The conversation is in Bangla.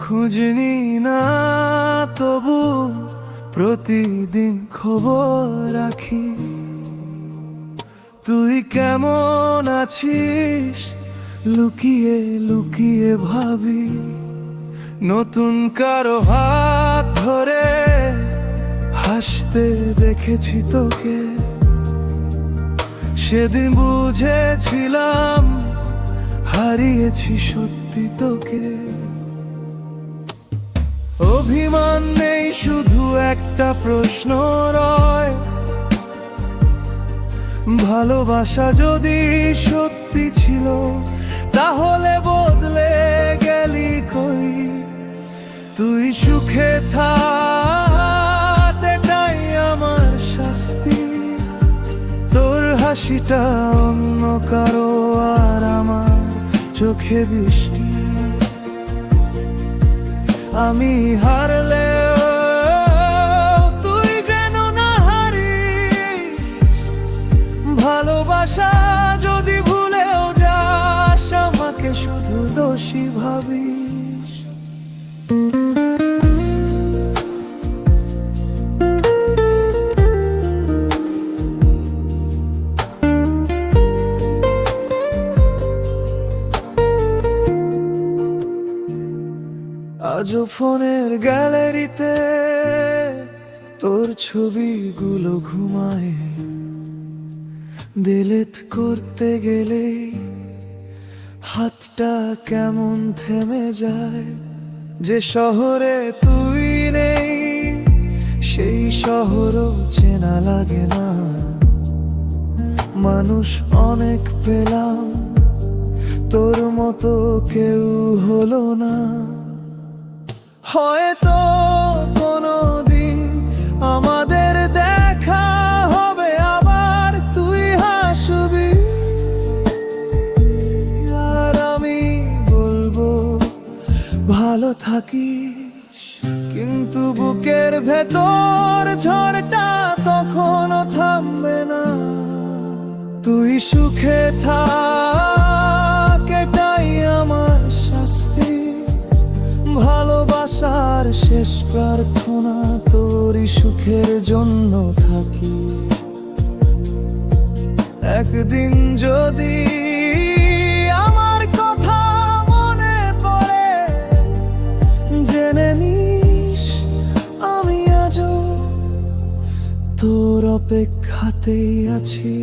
খুঁজনি না তবু প্রতিদিন খবর রাখি, তুই কেমন আছিস লুকিয়ে লুকিয়ে ভাবি। নতুন কারো হাত ধরে হাসতে দেখেছি তোকে, সেদিন বুঝেছিলাম হারিয়েছি সত্যি তোকে। অভিমান নেই, শুধু একটা প্রশ্ন রয়, ভালোবাসা যদি সত্যি ছিল তাহলে বদলে গেলি কই। তুই সুখে থাক এটাই আমার শাস্তি, তোর হাসিটা অন্য কারো আর আমার চোখে বৃষ্টি। আমি হারলে তুই যেন না হারিস, ভালোবাসা যদি ভুলেও যাস আমাকে শুধু দোষী ভাবিস। আজও ফোনের গ্যালারিতে তোর ছবিগুলো ঘুমায়, ডিলিট করতে গেলে হাতটা কেমন থেমে যায়। যে শহরে তুই নেই সেই শহরও চেনা লাগে না, মানুষ অনেক পেলাম তোর মতো কেউ হলো না। হয়তো কোনোদিন আমাদের দেখা হবে আবার, তুই হাসবি আর আমি বলবো ভালো থাকিস। কিন্তু বুকের ভেতর ঝড়টা তখনও থামবে না। তুই সুখে থাক এটাই আমার শাস্তি, ভালোবাসার শেষ প্রার্থনা তোরই সুখের জন্য থাকি। একদিন যদি আমার কথা মনে পড়ে জেনে নিস আমি আজও তোর অপেক্ষাতেই আছি।